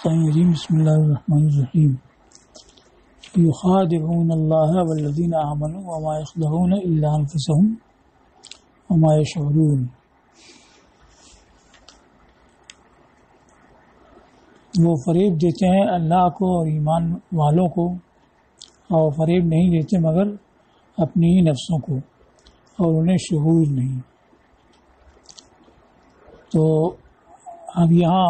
الشیطان الرجیم بسم اللہ الرحمن الرحیم یخادعون اللہ والذین آمنوا وما یخدعون الا انفسهم وما یشعرون۔ وہ فریب دیتے ہیں اللہ کو اور ایمان والوں کو، اور فریب نہیں دیتے مگر اپنی ہی نفسوں کو، اور انہیں شعور نہیں۔ تو اب یہاں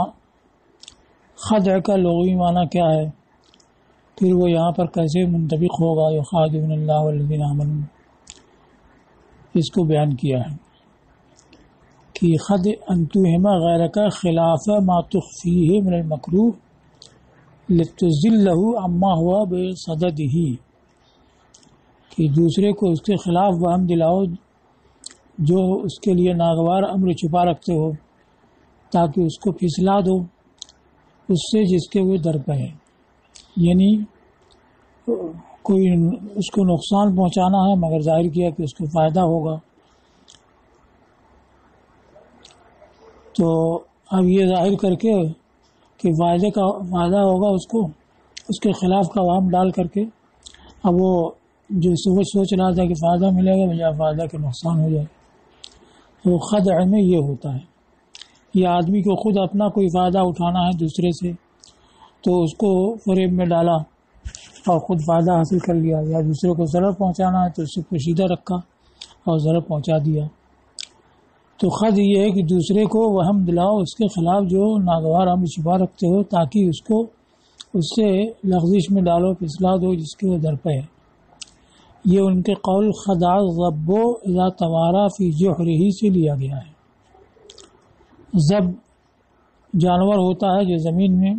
خدع کا لغوی معنی کیا ہے، پھر وہ یہاں پر کیسے منطبق ہوگا یخادعون اللہ والذین آمنوا، اس کو بیان کیا ہے کہ خدع ان توہم غیرک خلاف ما تخفیہ من المکروہ لتضلہ عما ہوا بصددہ، کہ دوسرے کو اس کے خلاف وہم دلاؤ جو اس کے لیے ناگوار امر چھپا رکھتے ہو، تاکہ اس کو پھسلا دو اس سے جس کے وہ در پہ ہے، یعنی کوئی اس کو نقصان پہنچانا ہے مگر ظاہر کیا کہ اس کو فائدہ ہوگا۔ تو اب یہ ظاہر کر کے کہ فائدہ ہوگا اس کو، اس کے خلاف کا وہم ڈال کر کے اب وہ جو سوچ رہا تھا کہ فائدہ ملے گا بجائے فائدہ کے نقصان ہو جائے، تو خدع میں یہ ہوتا ہے۔ یا آدمی کو خود اپنا کوئی فائدہ اٹھانا ہے دوسرے سے، تو اس کو فریب میں ڈالا اور خود فائدہ حاصل کر لیا، یا دوسرے کو ضرر پہنچانا ہے تو اس سے پوشیدہ رکھا اور ضرر پہنچا دیا۔ تو خد یہ ہے کہ دوسرے کو وہم دلاؤ اس کے خلاف جو ناگوار امر چھپا رکھتے ہو، تاکہ اس کو اس سے لغزش میں ڈالو، پھسلا دو جس کے وہ در پہ ہے۔ یہ ان کے قول خدع الضب اذا توارا فی جحرہ سے لیا گیا ہے۔ ضب جانور ہوتا ہے جو زمین میں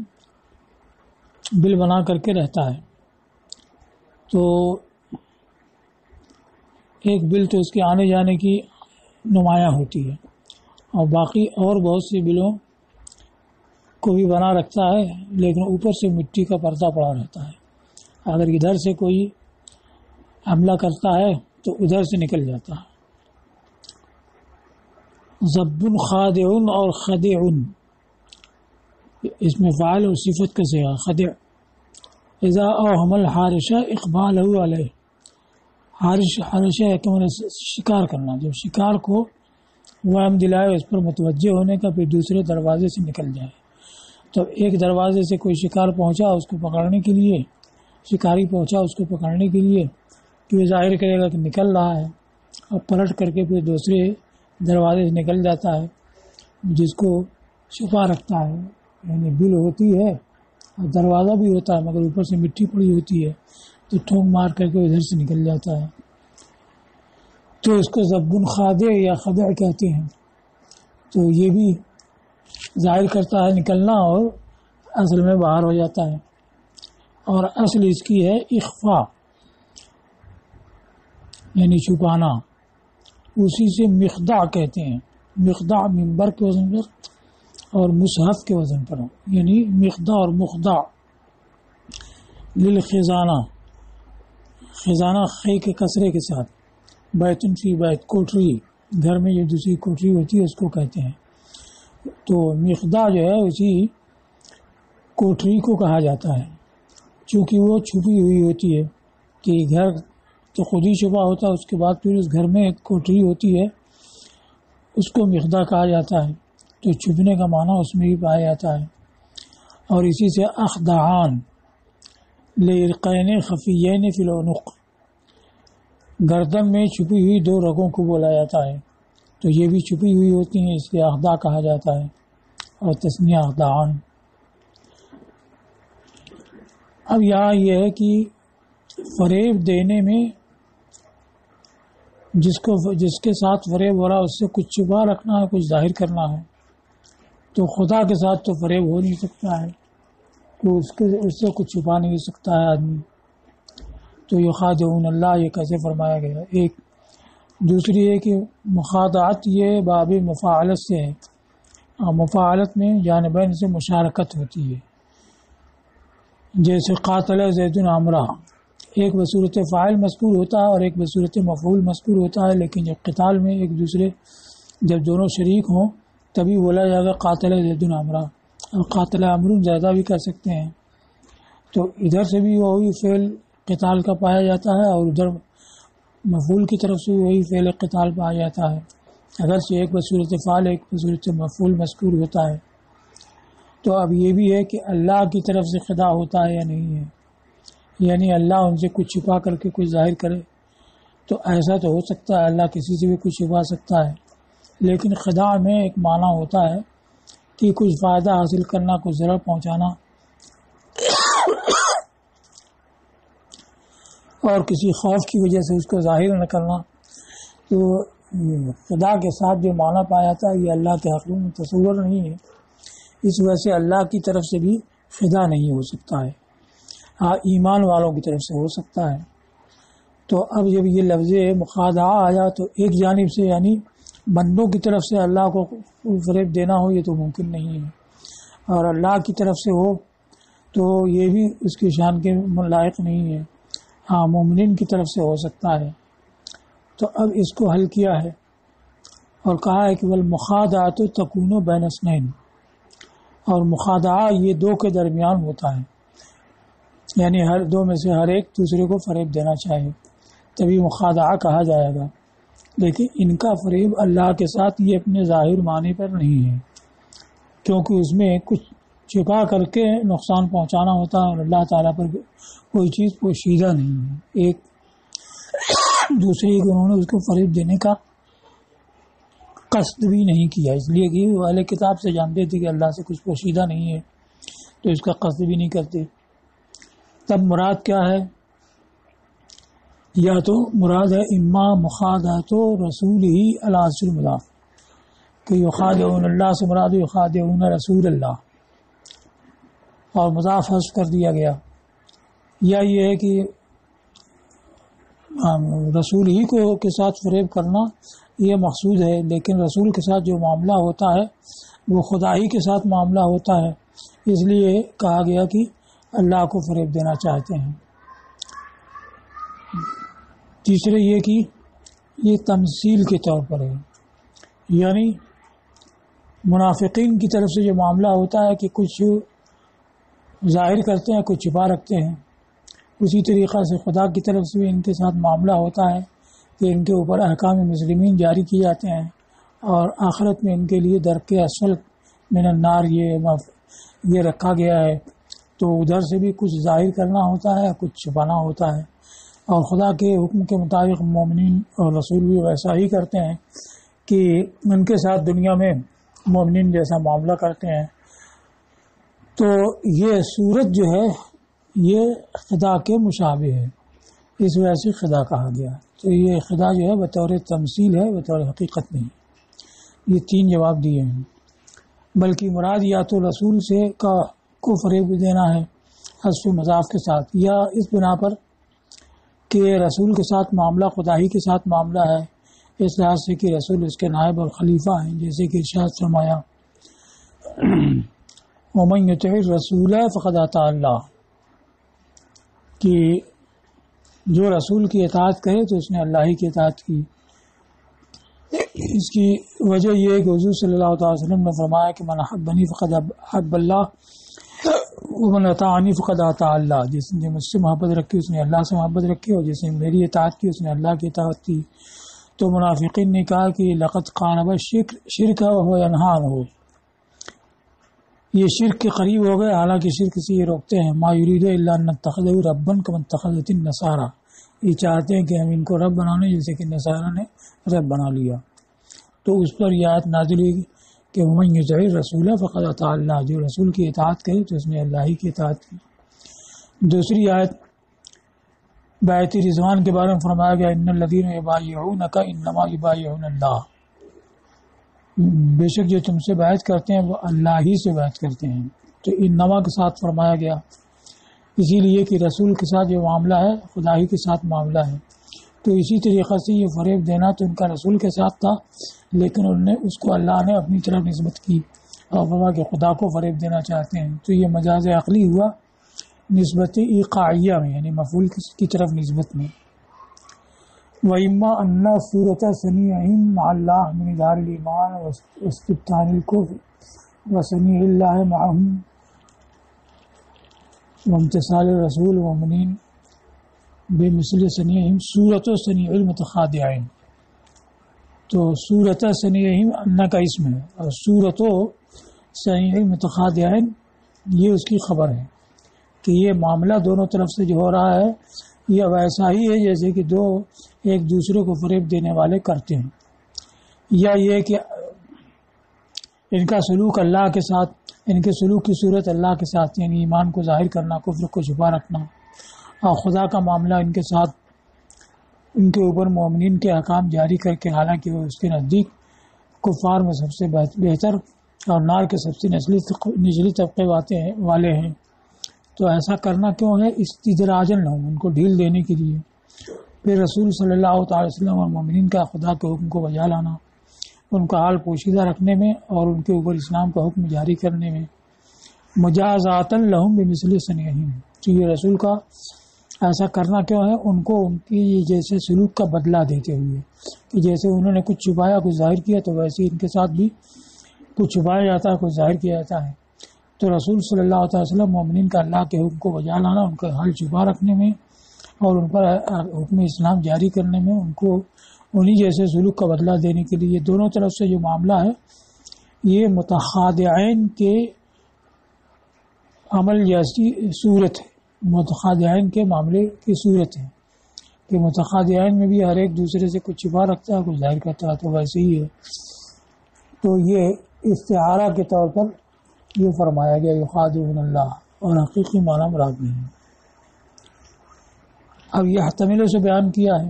بل بنا کر کے رہتا ہے، تو ایک بل تو اس کے آنے جانے کی نمایاں ہوتی ہے، اور باقی اور بہت سی بلوں کو بھی بنا رکھتا ہے، لیکن اوپر سے مٹی کا پردہ پڑا رہتا ہے، اگر ادھر سے کوئی حملہ کرتا ہے تو ادھر سے نکل جاتا ہے۔ ضب خادع اور خدع، اس میں فاعل اور صفت کا صیغہ خدع۔ اذا اوہم الحارث اقبالہ علیہ، حارثہ کہ شکار کرنا، جب شکار کو وہم دلائے اس پر متوجہ ہونے کا، پھر دوسرے دروازے سے نکل جائے۔ تو ایک دروازے سے کوئی شکار پہنچا اس کو پکڑنے کے لیے، شکاری پہنچا اس کو پکڑنے کے لیے، تو یہ ظاہر کرے گا کہ نکل رہا ہے، اور پلٹ کر کے پھر دوسرے دروازے سے نکل جاتا ہے جس کو چھپا رکھتا ہے، یعنی بل ہوتی ہے اور دروازہ بھی ہوتا ہے مگر اوپر سے مٹی پڑی ہوتی ہے، تو ٹھونک مار کر کے ادھر سے نکل جاتا ہے، تو اس کو ضب خادع یا خدع کہتے ہیں۔ تو یہ بھی ظاہر کرتا ہے نکلنا اور اصل میں باہر ہو جاتا ہے، اور اصل اس کی ہے اخفاء، یعنی چھپانا، اسی سے مخدع کہتے ہیں۔ مخدع منبر کے وزن پر اور مصحف کے وزن پر، یعنی مخدع اور مخدع۔ للخزانہ، خزانہ خے کے کسرے کے ساتھ، بیتن فی بیت، کوٹری، گھر میں جو دوسری کوٹری ہوتی ہے اس کو کہتے ہیں۔ تو مخدع جو ہے اسی کوٹری کو کہا جاتا ہے، چونکہ وہ چھپی ہوئی ہوتی ہے، کہ گھر تو خود ہی چھپا ہوتا ہے، اس کے بعد پھر اس گھر میں ایک کوٹری ہوتی ہے، اس کو مخدع کہا جاتا ہے، تو چھپنے کا معنی اس میں بھی پایا جاتا ہے۔ اور اسی سے اخدعان لعرقین خفیین فی العنق، گردن میں چھپی ہوئی دو رگوں کو بولا جاتا ہے، تو یہ بھی چھپی ہوئی ہوتی ہیں، اس لیے اخدع کہا جاتا ہے، اور تسنیہ اخدعان۔ اب یہاں یہ ہے کہ فریب دینے میں جس کے ساتھ فریب ہو رہا اس سے کچھ چھپا رکھنا ہے، کچھ ظاہر کرنا ہے، تو خدا کے ساتھ تو فریب ہو نہیں سکتا ہے، تو اس سے کچھ چھپا نہیں سکتا ہے آدمی۔ تو یخادعون اللہ یہ کیسے فرمایا گیا؟ ایک دوسری ہے کہ مخادعت یہ باب مفاعلت سے ہے، اور مفاعلت میں جانبین سے مشارکت ہوتی ہے، جیسے قاتل زید عمرہ، ایک بصورت فاعل مذکور ہوتا ہے اور ایک بصورت مفعول مذکور ہوتا ہے، لیکن جب قتال میں ایک دوسرے جب دونوں شریک ہوں تبھی بولا جائے گا قاتل زید عمرہ، قاتل امر زیادہ بھی کر سکتے ہیں، تو ادھر سے بھی وہی فعل قتال کا پایا جاتا ہے اور ادھر مفعول کی طرف سے وہی فعل قتال پایا جاتا ہے، اگرچہ ایک بصورت فعال ایک بصورت مفعول مذکور ہوتا ہے۔ تو اب یہ بھی ہے کہ اللہ کی طرف سے خدا ہوتا ہے یا نہیں ہے، یعنی اللہ ان سے کچھ چھپا کر کے کچھ ظاہر کرے، تو ایسا تو ہو سکتا ہے، اللہ کسی سے بھی کچھ چھپا سکتا ہے، لیکن خدا میں ایک معنی ہوتا ہے کہ کچھ فائدہ حاصل کرنا، کچھ ضرر پہنچانا، اور کسی خوف کی وجہ سے اس کو ظاہر نہ کرنا۔ تو خدا کے ساتھ جو معنی پایا جاتا ہے یہ اللہ کے حق میں تصور نہیں ہے، اس وجہ سے اللہ کی طرف سے بھی خدا نہیں ہو سکتا ہے، ہاں ایمان والوں کی طرف سے ہو سکتا ہے۔ تو اب جب یہ لفظ مخادعہ آیا تو ایک جانب سے یعنی بندوں کی طرف سے اللہ کو فریب دینا ہو یہ تو ممکن نہیں ہے، اور اللہ کی طرف سے ہو تو یہ بھی اس کی شان کے لائق نہیں ہے، ہاں مومنین کی طرف سے ہو سکتا ہے۔ تو اب اس کو حل کیا ہے اور کہا ہے کہ والمخادعۃ تکون بین اثنین، اور مخادعہ یہ دو کے درمیان ہوتا ہے، یعنی ہر دو میں سے ہر ایک دوسرے کو فریب دینا چاہے تبھی مخادعہ کہا جائے گا، لیکن ان کا فریب اللہ کے ساتھ یہ اپنے ظاہر معنی پر نہیں ہے، کیونکہ اس میں کچھ چھپا کر کے نقصان پہنچانا ہوتا ہے اور اللہ تعالیٰ پر کوئی چیز پوشیدہ نہیں ہے، ایک دوسرے کو انہوں نے اس کو فریب دینے کا قصد بھی نہیں کیا، اس لیے کہ وہ اہل کتاب سے جانتے تھے کہ اللہ سے کچھ پوشیدہ نہیں ہے تو اس کا قصد بھی نہیں کرتے۔ تب مراد کیا ہے؟ یا تو مراد ہے اما مخادعۃ رسول ہی علی مضاف، کہ یخادعون اللہ سے مراد یخادعون رسول اللہ اور مضاف حذف کر دیا گیا، یا یہ ہے کہ رسول ہی کو کے ساتھ فریب کرنا یہ مقصود ہے، لیکن رسول کے ساتھ جو معاملہ ہوتا ہے وہ خدا ہی کے ساتھ معاملہ ہوتا ہے، اس لیے کہا گیا کہ اللہ کو فریب دینا چاہتے ہیں۔ تیسرے یہ کہ یہ تمثیل کے طور پر ہے، یعنی منافقین کی طرف سے جو معاملہ ہوتا ہے کہ کچھ ظاہر کرتے ہیں کچھ چھپا رکھتے ہیں، اسی طریقہ سے خدا کی طرف سے بھی ان کے ساتھ معاملہ ہوتا ہے کہ ان کے اوپر احکام مسلمین جاری کیے جاتے ہیں اور آخرت میں ان کے لیے درک اسفل من النار یہ رکھا گیا ہے، تو ادھر سے بھی کچھ ظاہر کرنا ہوتا ہے کچھ چھپانا ہوتا ہے، اور خدا کے حکم کے مطابق مومنین اور رسول بھی ویسا ہی کرتے ہیں کہ ان کے ساتھ دنیا میں مومنین جیسا معاملہ کرتے ہیں۔ تو یہ صورت جو ہے یہ خدا کے مشابہ ہے، اس وجہ سے خدا کہا گیا، تو یہ خدا جو ہے بطور تمثیل ہے بطور حقیقت نہیں۔ یہ تین جواب دیے ہیں، بلکہ مراد یا تو رسول سے کو فریب دینا ہے حذف مضاف کے ساتھ، یا اس بنا پر کہ رسول کے ساتھ معاملہ خدا ہی کے ساتھ معاملہ ہے، اس لحاظ سے کہ رسول اس کے نائب اور خلیفہ ہیں، جیسے کہ ارشاد فرمایا وَمَن يُطِعِ الرَّسُولَ فَقَدْ أَطَاعَ اللَّهَ، کہ جو رسول کی اطاعت کرے تو اس نے اللہ ہی کی اطاعت کی۔ اس کی وجہ یہ ہے کہ حضور صلی اللہ علیہ وسلم نے فرمایا کہ من احبنی فقد احب اللہ ومن اطاعنی فقد اطاع اللہ، جس نے مجھ سے محبت رکھی اس نے اللہ سے محبت رکھی، اور جس نے میری اطاعت کی اس نے اللہ کی اطاعت کی۔ تو منافقین نے کہا کہ لقد قارب شرک وهو ینہا عنہ، یہ شرک کے قریب ہو گئے، حالانکہ شرک سے یہ روکتے ہیں۔ ما یرید الا ان نتخذہ ربا کما اتخذت النصارى، یہ چاہتے ہیں کہ ہم ان کو رب بنا لیں جیسے کہ نصارہ نے رب بنا لیا۔ تو اس پر یہ آیت نازل ہوئی کہ ومن یطع الرسول فقد اطاع اللہ، جو رسول کی اطاعت کرے تو اس نے اللہ ہی کی اطاعت کی۔ دوسری آیت بیعت رضوان کے بارے میں فرمایا گیا ان الذین یبایعونک انما یبایعون اللہ، بے شک جو تم سے بیعت کرتے ہیں وہ اللہ ہی سے بیعت کرتے ہیں، تو انما کے ساتھ فرمایا گیا اسی لیے کہ رسول کے ساتھ جو معاملہ ہے خدا ہی کے ساتھ معاملہ ہے۔ تو اسی طریقہ سے یہ فریب دینا تو ان کا رسول کے ساتھ تھا، لیکن انہوں نے اس کو اللہ نے اپنی طرف نسبت کی اور فرمایا کہ خدا کو فریب دینا چاہتے ہیں، تو یہ مجاز عقلی ہوا نسبت ایقاعیہ میں، یعنی مفعول کی طرف نسبت میں۔ وَإِمَّا أَنَّ صُورَةَ سَمِيعِهِمْ مَعَ اللَّهِ مِنْ إِظْهَارِ الْإِيمَانِ وَاسْتِبْطَانِ الْكُفْرِ وصنيع الله معهم وامتثال الرسول والمؤمنين بمثل صنيعهم صورت صنيع المتخادعين. تو صورت صنيعهم ان کا اسم ہے اور صورت صنيع المتخادعين یہ اس کی خبر ہے کہ یہ معاملہ دونوں طرف سے جو ہو رہا ہے یہ ویسا ہی ہے جیسے کہ دو ایک دوسرے کو فریب دینے والے کرتے ہیں، یا یہ کہ ان کا سلوک اللہ کے ساتھ، ان کے سلوک کی صورت اللہ کے ساتھ، یعنی ایمان کو ظاہر کرنا، کفر کو چھپا رکھنا، اور خدا کا معاملہ ان کے ساتھ، ان کے اوپر مومنین کے احکام جاری کر کے، حالانکہ وہ اس کے نزدیک کفار میں سب سے بہتر اور نار کے سب سے نچلی طبقے والے ہیں. تو ایسا کرنا کیوں ہے؟ استدراجن لہم، ان کو ڈھیل دینے کے لیے. پھر رسول صلی اللہ تعالی وسلم اور مومنین کا خدا کے حکم کو بجا لانا، ان کا حال پوشیدہ رکھنے میں اور ان کے اوپر اسلام کا حکم جاری کرنے میں. مجازات لہم بمثل صنیعہم، تو یہ رسول کا ایسا کرنا کیوں ہے؟ ان کو ان کی جیسے سلوک کا بدلہ دیتے ہوئے کہ جیسے انہوں نے کچھ چھپایا کچھ ظاہر کیا، تو ویسے ان کے ساتھ بھی کچھ چھپایا جاتا ہے کچھ ظاہر کیا جاتا ہے. تو رسول صلی اللہ علیہ وسلم مومنین کا اللہ کے حکم کو بجا لانا، ان کا حال چھپا رکھنے میں اور ان پر حکم اسلام جاری کرنے میں، ان کو انہی جیسے سلوک کا بدلہ دینے کے لیے دونوں طرف سے جو معاملہ ہے یہ متخادعین کے عمل جیسی صورت ہے، متخادعین کے معاملے کی صورت ہے کہ متخادعین میں بھی ہر ایک دوسرے سے کچھ چھپا رکھتا ہے کچھ ظاہر کرتا ہے، تو ویسے ہی ہے. تو یہ استعارہ کے طور پر یہ فرمایا گیا یخادعون اللہ، اور حقیقی معنی مراد نہیں. اب یہ احتمال سے بیان کیا ہے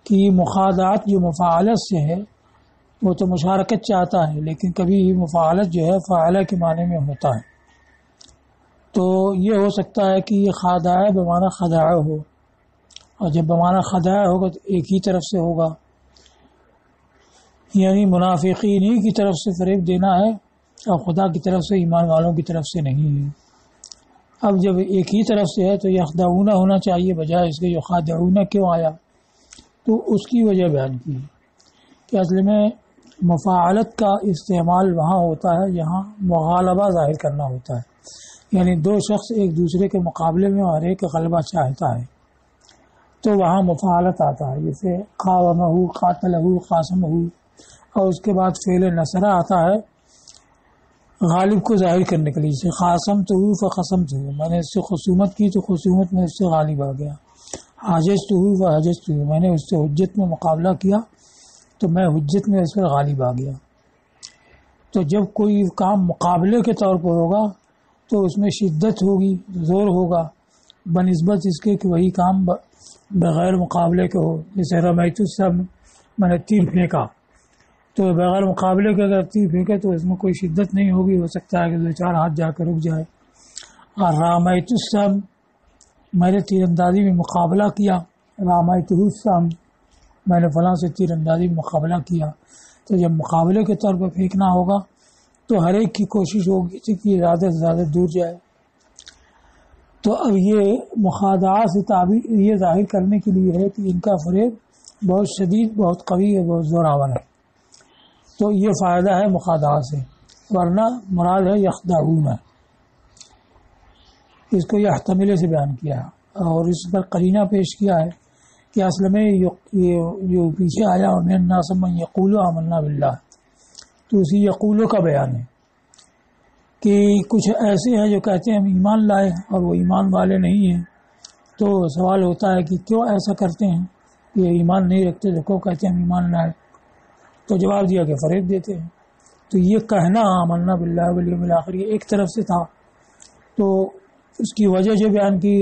کہ مخادعات جو مفاعلت سے ہے وہ تو مشارکت چاہتا ہے، لیکن کبھی مفاعلت جو ہے فاعلہ کے معنی میں ہوتا ہے. تو یہ ہو سکتا ہے کہ یہ خادع بمعنی خدع ہو، اور جب بمعنی خدع ہوگا تو ایک ہی طرف سے ہوگا، یعنی منافقین ہی کی طرف سے فریب دینا ہے اور خدا کی طرف سے ایمان والوں کی طرف سے نہیں ہے. اب جب ایک ہی طرف سے ہے تو یخدعون ہونا چاہیے بجائے اس کے یخادعون کیوں آیا؟ تو اس کی وجہ بیان کی کہ اصل میں مفاعلت کا استعمال وہاں ہوتا ہے یہاں مغالبہ ظاہر کرنا ہوتا ہے، یعنی دو شخص ایک دوسرے کے مقابلے میں اور ایک غلبہ چاہتا ہے تو وہاں مفاعلت آتا ہے. جیسے قاومہ، قاتلہ، قاسمہ، اور اس کے بعد فعل نصرہ آتا ہے غالب کو ظاہر کرنے کے لیے. جیسے خاصمتہ فخصمتہ، میں نے اس سے خصومت کی تو خصومت میں اس سے غالب آ گیا. حاجزتہ فحجزتہ، میں نے اس سے حجت میں مقابلہ کیا تو میں حجت میں اس پر غالب آ گیا. تو جب کوئی کام مقابلے کے طور پر ہوگا تو اس میں شدت ہوگی، زور ہوگا، بنسبت اس کے کہ وہی کام بغیر مقابلے کے ہو. جیسے رمیت السم، میں نے تیر پھینکا، تو بغیر مقابلے کے اگر تیر پھینکے تو اس میں کوئی شدت نہیں ہوگی، ہو سکتا ہے کہ دو چار ہاتھ جا کر رک جائے. اور رامیت السم، میں نے تیر اندازی میں مقابلہ کیا، رامیت السم، میں نے فلاں سے تیر اندازی میں مقابلہ کیا. تو جب مقابلے کے طور پر پھینکنا ہوگا تو ہر ایک کی کوشش ہوگی کہ زیادہ سے زیادہ دور جائے. تو اب یہ مخادعات سے تعبیر یہ ظاہر کرنے کے لیے ہے کہ ان کا فریب بہت شدید، بہت قوی ہے، بہت زوراور ہے. تو یہ فائدہ ہے مخادعات سے، ورنہ مراد ہے یخدعون. اس کو یحتمل سے بیان کیا اور اس پر قرینہ پیش کیا ہے کہ اصل میں یہ پیچھے آیا ومن الناس من یقول آمنا باللہ، تو اسی یقولوں کا بیان ہے کہ کچھ ایسے ہیں جو کہتے ہیں ہم ایمان لائے اور وہ ایمان والے نہیں ہیں. تو سوال ہوتا ہے کہ کیوں ایسا کرتے ہیں، یہ ایمان نہیں رکھتے تو کیوں کہتے ہیں ہم ایمان لائے؟ تو جواب دیا کہ فریب دیتے ہیں. تو یہ کہنا آمنا باللہ والیوم الآخر یہ ایک طرف سے تھا، تو اس کی وجہ جو بیان کی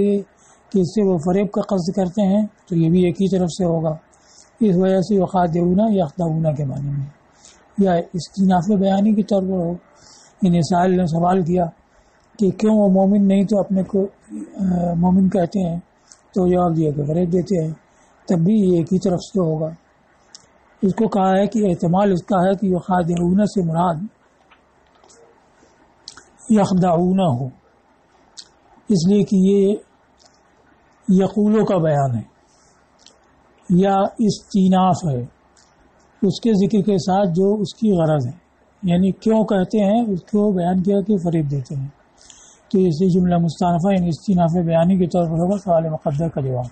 کہ اس سے وہ فریب کا قصد کرتے ہیں، تو یہ بھی ایک ہی طرف سے ہوگا. اس وجہ سے یخادعون یخدعون کے معنی میں یا استئناف بیانی کے طور پر ہو. انہیں سائل نے سوال کیا کہ کیوں وہ مومن نہیں تو اپنے کو مومن کہتے ہیں، تو جواب دیا کہ فریب دیتے ہیں. تب بھی یہ ایک ہی طرف سے ہوگا. اس کو کہا ہے کہ احتمال اس کا ہے کہ یخادعون سے مراد یخدعون ہو، اس لیے کہ یہ یقولوں کا بیان ہے یا استئناف ہے اس کے ذکر کے ساتھ جو اس کی غرض ہے. یعنی کیوں کہتے ہیں اس کو بیان کیا کہ فریب دیتے ہیں. تو اسی جملہ مستانفہ یعنی استیناف بیانی کے طور پر ہوگا سوال مقدر کا جواب.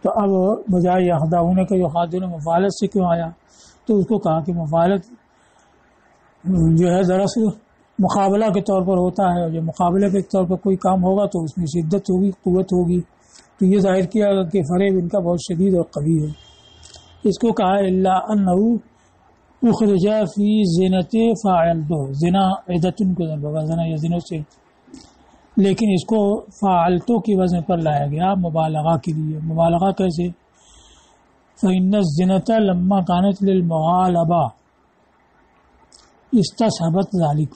تو اب بجائے یخدعون کا یخادعون مفعلت سے کیوں آیا؟ تو اس کو کہا کہ مفعلت جو ہے دراصل مقابلہ کے طور پر ہوتا ہے، اور جب مقابلہ کے طور پر کوئی کام ہوگا تو اس میں شدت ہوگی، قوت ہوگی. تو یہ ظاہر کیا کہ فریب ان کا بہت شدید اور قوی ہے. اس کو کہا الا انہ اخرج فی زینت فاعلتہ، زنا عدتن کو زنا یا زنوں سے، لیکن اس کو فاعلتو کی وزن پر لایا گیا مبالغہ کے لیے. مبالغہ کیسے؟ فإن الزِّنَةَ لما كانت للمغالبہ استصحبت ذلك.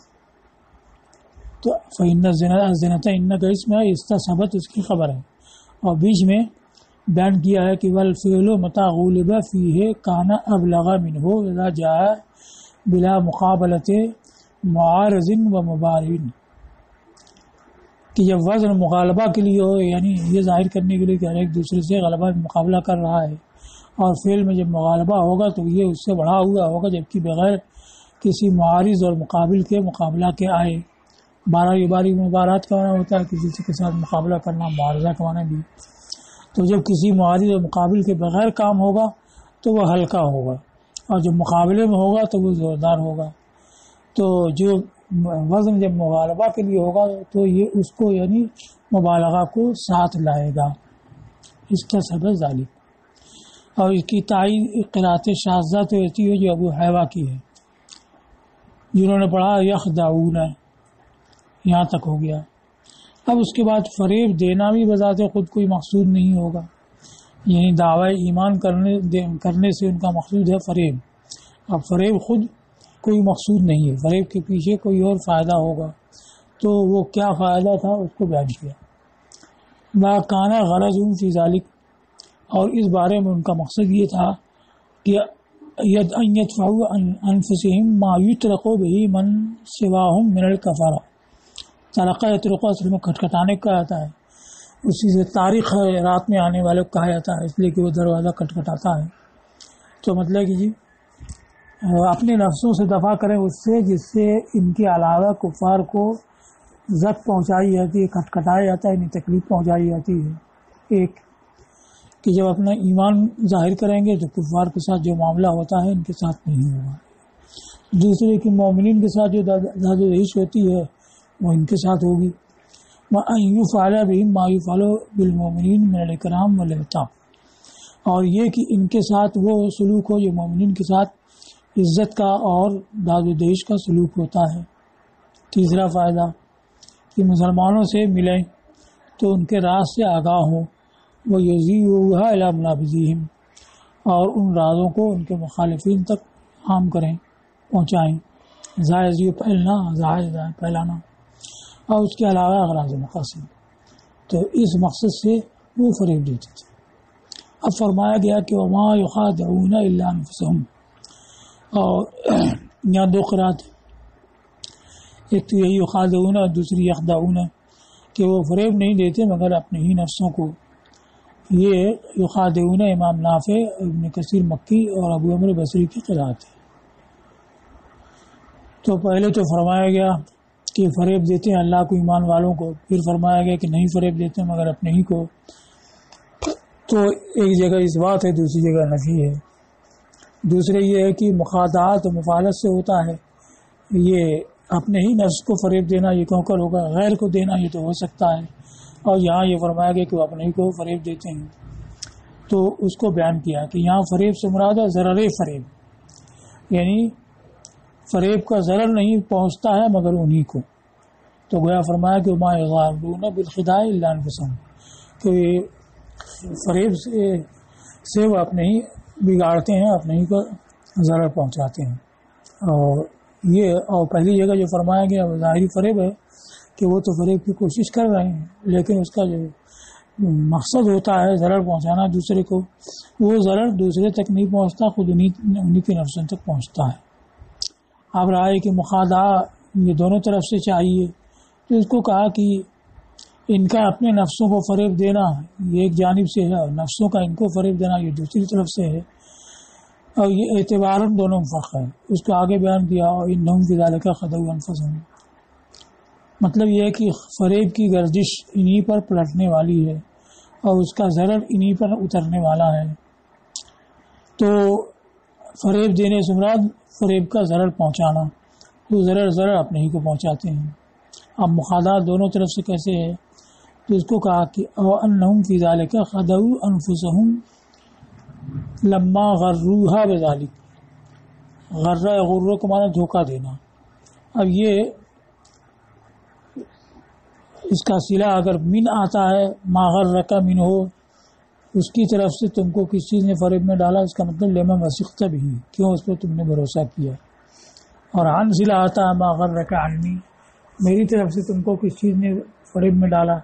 تو فإن الزِّنَةَ ان کا اسم ہے، استصحبت اس کی خبر ہے، اور بیچ میں بیان کیا ہے کہ والفعل متى غولب فیہ کان ابلغ منہ اذا جاء بلا مقابلۃ معارض و مبارن. کہ جب وزن مغالبہ کے لیے ہو، یعنی یہ ظاہر کرنے کے لیے کہ ہر ایک دوسرے سے غلبہ مقابلہ کر رہا ہے، اور فعل میں جب مغالبہ ہوگا تو یہ اس سے بڑھا ہوا ہوگا، جبکہ بغیر کسی معارض اور مقابل کے مقابلہ کے آئے. باری مبارات کا معنی ہوتا ہے کسی کے ساتھ مقابلہ کرنا، معارضہ کا معنی بھی. تو جب کسی معارض اور مقابل کے بغیر کام ہوگا تو وہ ہلکا ہوگا، اور جب مقابلے میں ہوگا تو وہ زوردار ہوگا. تو جو وزن جب مغالبہ کے لیے ہوگا تو یہ اس کو یعنی مبالغہ کو ساتھ لائے گا. اس کا سبب ذالک. اور اس کی تعین قرأت شاذہ تو ایسی ہے جو ابو حیوہ کی ہے، جنہوں نے پڑھا یخدعون، یہاں تک ہو گیا. اب اس کے بعد فریب دینا بھی بذات خود کوئی مقصود نہیں ہوگا، یعنی دعوی ایمان کرنے سے ان کا مقصود ہے فریب. اب فریب خود کوئی مقصود نہیں ہے، فریب کے پیچھے کوئی اور فائدہ ہوگا. تو وہ کیا فائدہ تھا اس کو بیان کیا. ما کان غرض فی ذلک، اور اس بارے میں ان کا مقصد یہ تھا کہ ان یدفعوا عن انفسهم ما یترق به من سواهم من الکفرہ. ترقہ یترق اصل میں کھٹکھٹانے کا آتا ہے، اسی سے تاریخ ہے رات میں آنے والے کو کہا جاتا ہے، اس لیے کہ وہ دروازہ کھٹکھٹاتا ہے. تو مطلب کہ جی اپنے نفسوں سے دفاع کریں اس سے جس سے ان کے علاوہ کفار کو زد پہنچائی جاتی ہے، کھٹکھٹایا جاتا ہے، انہیں تکلیف پہنچائی جاتی ہے. ایک کہ جب اپنا ایمان ظاہر کریں گے تو کفار کے ساتھ جو معاملہ ہوتا ہے ان کے ساتھ نہیں ہوگا. دوسرے کہ مومنین کے ساتھ جو داد و دہش ہوتی ہے وہ ان کے ساتھ ہوگی. وَأَن يُفْعَلَ بِهِمْ مَا يُفْعَلُ بِالْمُؤْمِنِينَ مِنَ الْإِكْرَامِ وَالْإِعْطَافِ، اور یہ کہ ان کے ساتھ وہ سلوک ہو جو مومنین کے ساتھ عزت کا اور داد و دہش کا سلوک ہوتا ہے. تیسرا فائدہ کہ مسلمانوں سے ملیں تو ان کے راز سے آگاہ ہوں، وہ یزیئوها الی منابذیہم، اور ان رازوں کو ان کے مخالفین تک عام کریں، پہنچائیں. زائزی پھیلانا، اور اس کے علاوہ اغراض مقاصد. تو اس مقصد سے وہ فریب دیتے تھے. اب فرمایا گیا کہ وما یخادعون الا انفسهم، اور یہاں دو قرات، ایک تو یہی یخادعون اور دوسری یخدعون، کہ وہ فریب نہیں دیتے مگر اپنے ہی نفسوں کو. یہ یخادعون امام نافع، ابن کثیر مکی اور ابو عمرو بصری کی قرات ہے. تو پہلے تو فرمایا گیا کہ فریب دیتے ہیں اللہ کو ایمان والوں کو، پھر فرمایا گیا کہ نہیں فریب دیتے مگر اپنے ہی کو. تو ایک جگہ اس بات ہے، دوسری جگہ نفی ہے. دوسرے یہ ہے کہ مخادعات و مفالت سے ہوتا ہے، یہ اپنے ہی نفس کو فریب دینا یہ کیوں کر ہوگا، غیر کو دینا یہ تو ہو سکتا ہے. اور یہاں یہ فرمایا گیا کہ وہ اپنے ہی کو فریب دیتے ہیں. تو اس کو بیان کیا کہ یہاں فریب سے مراد ہے ضرر فریب، یعنی فریب کا ضرر نہیں پہنچتا ہے مگر انہی کو. تو گویا فرمایا کہ ما یغارون بالخداع الا انفسهم، کہ فریب سے وہ اپنے ہی بگاڑتے ہیں، اپنے ہی کو ضرر پہنچاتے ہیں. اور پہلی جگہ جو فرمایا گیا وہ ظاہری فریب ہے کہ وہ تو فریب کی کوشش کر رہے ہیں، لیکن اس کا جو مقصد ہوتا ہے ضرر پہنچانا دوسرے کو، وہ ضرر دوسرے تک نہیں پہنچتا، خود انہی کے نفسوں تک پہنچتا ہے. اب رہا ہے کہ مخادع یہ دونوں طرف سے چاہیے. تو اس کو کہا کہ ان کا اپنے نفسوں کو فریب دینا یہ ایک جانب سے ہے، اور نفسوں کا ان کو فریب دینا یہ دوسری طرف سے ہے. اور یہ اعتباراً دونوں میں فرق ہے، اس کو آگے بیان کیا اور انہم فی ذالک خدعوا انفسہم، مطلب یہ ہے کہ فریب کی گردش انہی پر پلٹنے والی ہے اور اس کا ضرر انہی پر اترنے والا ہے۔ تو فریب دینے سے مراد فریب کا ضرر پہنچانا، تو ضرر اپنے ہی کو پہنچاتے ہیں۔ اب مخادات دونوں طرف سے کیسے ہے، تو اس کو کہا کہ انہم فی ذالک خدعوا انفسہم لما غروہا بذالک، غرہ کو مانا دھوکہ دینا۔ اب یہ اس کا صلہ اگر من آتا ہے، ما غرک من ہو، اس کی طرف سے تم کو کس چیز نے فریب میں ڈالا، اس کا مطلب لما وثقت بھی، کیوں اس پر تم نے بھروسہ کیا۔ اور عن صلہ آتا ہے ما غرک عنی، میری طرف سے تم کو کس چیز نے فریب میں ڈالا،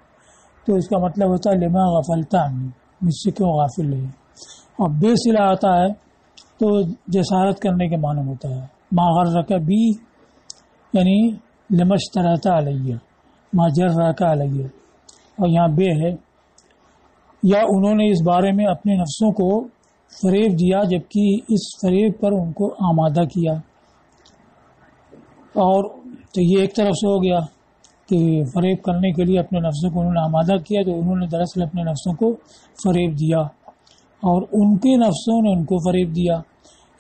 تو اس کا مطلب ہوتا ہے لما غفلت عنی، مجھ سے کیوں غافل رہی۔ اور بے صلہ آتا ہے تو جسارت کرنے کے معنی ہوتا ہے، ما غرک بی یعنی لما اشترطت علیہ، ما جرک علیہ، اور یہاں بے ہے، یا انہوں نے اس بارے میں اپنے نفسوں کو فریب دیا جبکہ اس فریب پر ان کو آمادہ کیا۔ اور تو یہ ایک طرف سے ہو گیا کہ فریب کرنے کے لیے اپنے نفسوں کو انہوں نے آمادہ کیا، تو انہوں نے دراصل اپنے نفسوں کو فریب دیا اور ان کے نفسوں نے ان کو فریب دیا۔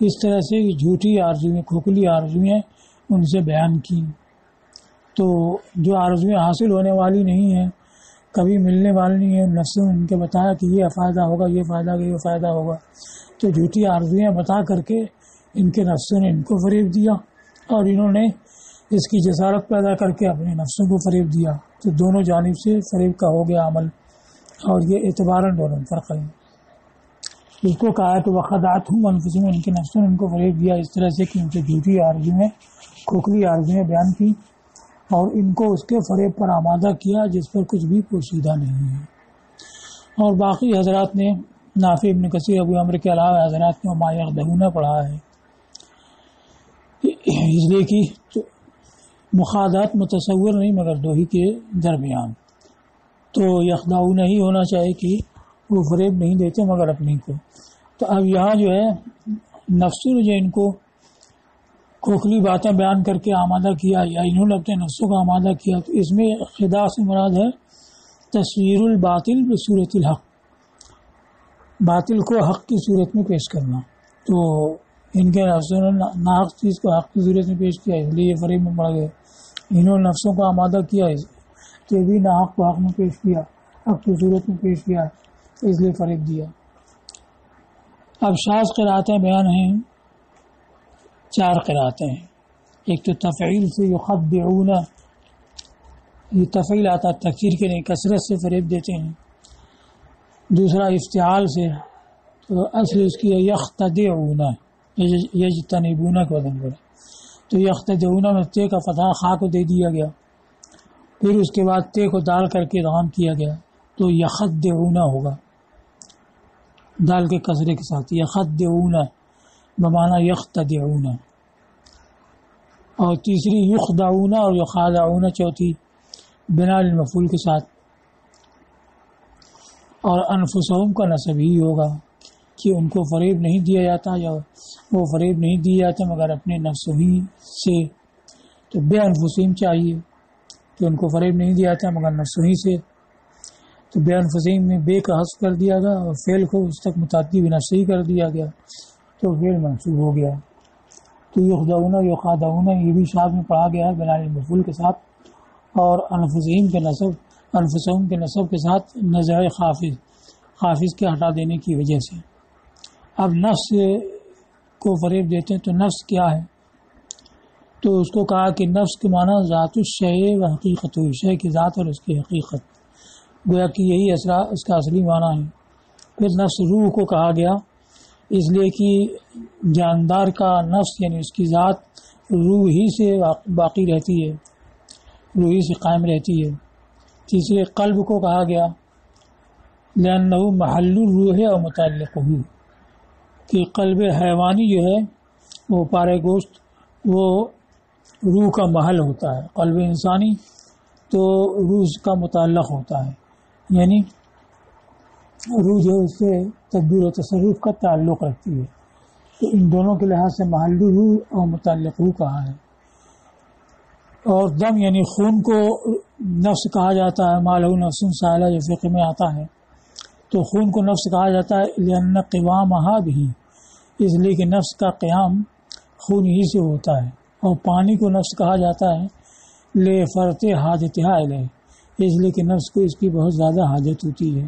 اس طرح سے جھوٹی آرزویں، کھوکھلی آرزویں ان سے بیان کی، تو جو آرزویں حاصل ہونے والی نہیں ہیں، کبھی ملنے والی نہیں ہیں، نفسوں نے ان کے بتایا کہ یہ فائدہ ہوگا، یہ فائدہ ہوگا، یہ فائدہ ہوگا، تو جھوٹی آرزویں بتا کر کے ان کے نفسوں نے ان کو فریب دیا اور انہوں نے اس کی جسارت پیدا کر کے اپنے نفسوں کو فریب دیا، تو دونوں جانب سے فریب کا ہو گیا عمل، اور یہ اعتباراً دونوں میں فرق ہے۔ اس کو کہا کہ وخدعتہم انفسہم، ان کے نفسوں نے ان کو فریب دیا اس طرح سے کہ ان سے جھوٹی آرزویں، کھوکھلی آرزویں بیان کی اور ان کو اس کے فریب پر آمادہ کیا جس پر کچھ بھی پوشیدہ نہیں ہے۔ اور باقی حضرات نے، نافع، ابن کثیر، ابو عمرو کے علاوہ حضرات نے وما یخدعون پڑھا ہے، اس لیے کہ مخادات متصور نہیں مگر دو ہی کے درمیان، تو یخدعون ہی ہونا چاہیے کہ وہ فریب نہیں دیتے مگر اپنی کو۔ تو اب یہاں جو ہے نفسوں نے جو ان کو کھوکھلی باتیں بیان کر کے آمادہ کیا، یا انہوں نے اپنے نفسوں کو آمادہ کیا، تو اس میں خداع سے مراد ہے تصویر الباطل بصورت الحق، باطل کو حق کی صورت میں پیش کرنا۔ تو ان کے نفسوں نے ناحق چیز کو حق کی صورت میں پیش کیا، اس لیے یہ فریب میں پڑ گئے۔ انہوں نے نفسوں کو آمادہ کیا، کہ بھی ناحق کو حق میں پیش کیا، حق کی صورت میں پیش کیا، اس لیے فریب دیا۔ اب شاذ قرأتیں بیان ہیں، 4 قرأتیں ہیں۔ ایک تو تفعیل سے یخدعون، یہ تفعیل آتا ہے تکثیر کے نہیں، کثرت سے فریب دیتے ہیں۔ دوسرا افتعال سے، تو اصل اس کی یختدعون، یجتنبون کا وزن کرے، تو یختدعون میں تے کا فتح خا کو دے دیا گیا، پھر اس کے بعد تے کو دال کر کے ادغام کیا گیا، تو یخدعون ہوگا دال کے کسرے کے ساتھ، یخدعون بمعنی یختدعون۔ اور تیسری یخدعون اور یخادعون، چوتھی بنا للمفعول کے ساتھ۔ اور انفسہم کا نصب ہی ہوگا کہ ان کو فریب نہیں دیا جاتا، یا وہ فریب نہیں دیے جاتے مگر اپنے نفس ہی سے، تو بے انفسہم چاہیے کہ ان کو فریب نہیں دیا جاتا مگر نفس ہی سے، تو بے انفسہم میں بے کا حذف کر دیا گیا اور فعل کو اس تک متعدی بنفس ہی کر دیا گیا، تو فعل منصوب ہو گیا۔ تو یخدعون یخادعون یہ بھی شاذ میں پڑھا گیا ہے بنا للمفعول کے ساتھ، اور انفسہم کے نصب کے ساتھ نزع خافض کے ہٹا دینے کی وجہ سے۔ اب نفس کو فریب دیتے ہیں، تو نفس کیا ہے؟ تو اس کو کہا کہ نفس کے معنی ذات الشیء و حقیقت، شے کی ذات اور اس کی حقیقت، گویا کہ یہی اس کا اصلی معنی ہے۔ پھر نفس روح کو کہا گیا اس لیے کہ جاندار کا نفس یعنی اس کی ذات روح ہی سے باقی رہتی ہے، روح ہی سے قائم رہتی ہے۔ تیسرے قلب کو کہا گیا لأنہ محل الروح اور متعلق ہو، کہ قلب حیوانی جو ہے وہ پارے گوشت وہ روح کا محل ہوتا ہے، قلب انسانی تو روح کا متعلق ہوتا ہے، یعنی روح جو اس سے تدبیر و تصرف کا تعلق رکھتی ہے۔ تو ان دونوں کے لحاظ سے محلہ اور متعلقہ کہا ہے. اور دم یعنی خون کو نفس کہا جاتا ہے. مالہ نفس سائلہ جو فقہ میں آتا ہے. تو خون کو نفس کہا جاتا ہے لأن قوامہا بھی، اس لیے کہ نفس کا قیام خون ہی سے ہوتا ہے. اور پانی کو نفس کہا جاتا ہے لفرط حاجتہا الیہ، اس لیے کہ نفس کو اس کی بہت زیادہ حاجت ہوتی ہے.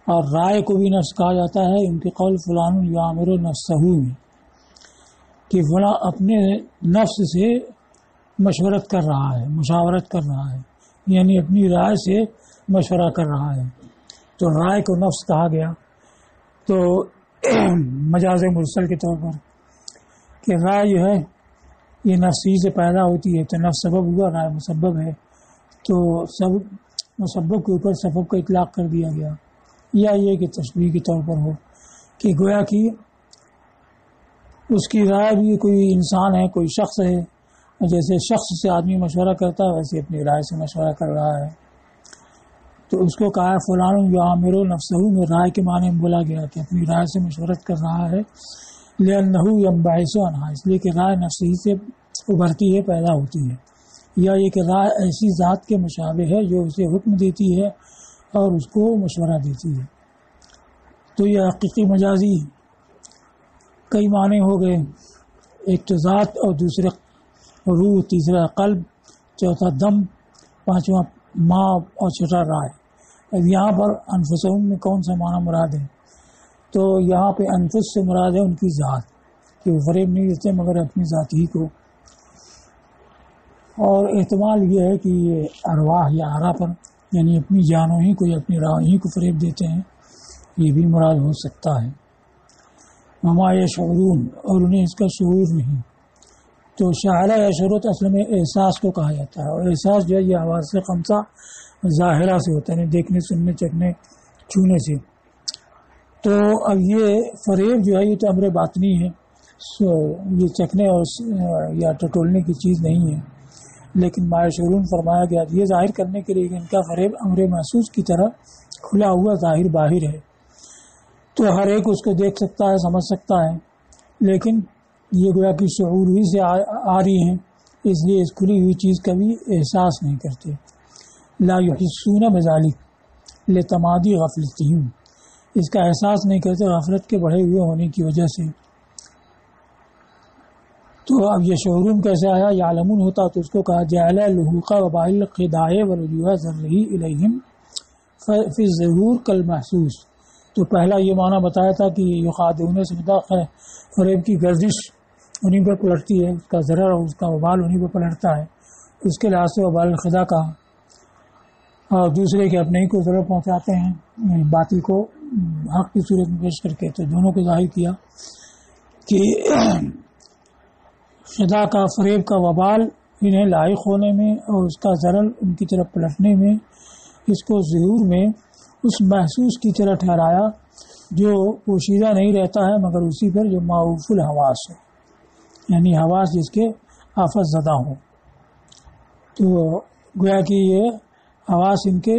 اور رائے کو بھی نفس کہا جاتا ہے، ان کے قول فلان یامر نفسہ میں، کہ فلاں اپنے نفس سے مشورت کر رہا ہے، مشاورت کر رہا ہے، یعنی اپنی رائے سے مشورہ کر رہا ہے. تو رائے کو نفس کہا گیا. تو مجاز مرسل کے طور پر کہ رائے جو ہے یہ نفس ہی سے پیدا ہوتی ہے، تو نفس سبب ہوا، رائے مسبب ہے. تو سب مسبب کے اوپر سبب کا اطلاق کر دیا گیا. یا یہ کہ تشبیہ کے طور پر ہو کہ گویا کہ اس کی رائے بھی کوئی انسان ہے، کوئی شخص ہے، جیسے شخص سے آدمی مشورہ کرتا ہے ویسے اپنی رائے سے مشورہ کر رہا ہے. تو اس کو کہا ہے فلان یعامر نفسہ میں رائے کے معنی میں بولا گیا کہ اپنی رائے سے مشورت کر رہا ہے. لأنہ ینبعث عنہا، اس لیے کہ رائے نفس ہی سے ابھرتی ہے، پیدا ہوتی ہے. یا یہ کہ رائے ایسی ذات کے مشابہ ہے جو اسے حکم دیتی ہے اور اس کو مشورہ دیتی ہے. تو یہ حقیقی مجازی کئی معنی ہو گئے. ایک تو ذات، اور دوسرے روح، تیسرا قلب، چوتھا دم، پانچواں ماں، اور چھٹا رائے. اب یہاں پر انفسہم میں کون سا معنی مراد ہے؟ تو یہاں پہ انفس سے مراد ہے ان کی ذات، کہ وہ فریب نہیں دیتے مگر اپنی ذات ہی کو. اور احتمال یہ ہے کہ یہ ارواح یا آرا پر، یعنی اپنی جانوں ہی کو یا اپنی راہ ہی کو فریب دیتے ہیں، یہ بھی مراد ہو سکتا ہے. وما یشعرون، اور انہیں اس کا شعور نہیں. تو شاعرہ یا شعورت اصل میں احساس کو کہا جاتا ہے، اور احساس جو ہے یہ آواز سے خمسہ ظاہرہ سے ہوتا ہے، دیکھنے، سننے، چکھنے، چھونے سے. تو اب یہ فریب جو ہے یہ تو امر باطنی ہے، یہ چکھنے اور یا ٹٹولنے کی چیز نہیں ہے. لیکن ما یشعرون فرمایا گیا یہ ظاہر کرنے کے لیے کہ ان کا فریب امر محسوس کی طرح کھلا ہوا ظاہر باہر ہے. تو ہر ایک اس کو دیکھ سکتا ہے، سمجھ سکتا ہے، لیکن یہ گویا کہ شعور ہی سے آ رہی ہیں، اس لیے اس کھلی ہوئی چیز کا بھی احساس نہیں کرتے. لا یحسون بذلک لتمادی غفلتہم، اس کا احساس نہیں کرتے غفلت کے بڑھے ہوئے ہونے کی وجہ سے. تو اب یہ شعورون کیسے آیا؟ یعلمون ہوتا تو اس کو کہا جعل لحوق وبائل الخداع ورجوع ذرہ الیہم فی الظہور کالمحسوس. تو پہلا یہ معنی بتایا تھا کہ یخادعون سے فریب کی گردش انہیں پر پلٹتی ہے، اس کا ضرر اور اس کا وبال انہیں پر پلٹتا ہے، اس کے لحاظ سے وبال الخداع کہا. اور دوسرے کے اپنے ہی کو ضرر پہنچاتے ہیں باطل کو حق کی صورت میں پیش کر کے. تو دونوں کو ظاہر کیا کہ خدا کا، فریب کا وبال انہیں لاحق ہونے میں اور اس کا ضرر ان کی طرف پلٹنے میں، اس کو ظہور میں اس محسوس کی طرح ٹھہرایا جو پوشیدہ نہیں رہتا ہے مگر اسی پر جو معروف الحواس ہے، یعنی حواس جس کے آفت زدہ ہوں. تو گویا کہ یہ حواس ان کے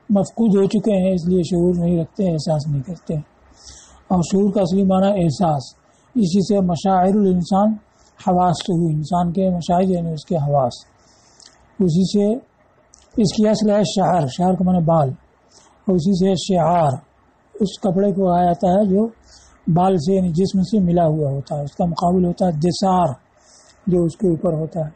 مفقود ہو چکے ہیں، اس لیے شعور نہیں رکھتے، احساس نہیں کرتے. اور شعور کا اصلی معنی احساس. اسی سے مشاعر الانسان حواس تو ہوئی، انسان کے مشاعر یعنی اس کے حواس. اسی سے اس کی اصل ہے شعر، شعر کا معنی بال، اور اسی سے شعار اس کپڑے کو کہا جاتا ہے جو بال سے یعنی جسم سے ملا ہوا ہوتا ہے. اس کا مقابل ہوتا ہے دسار جو اس کے اوپر ہوتا ہے.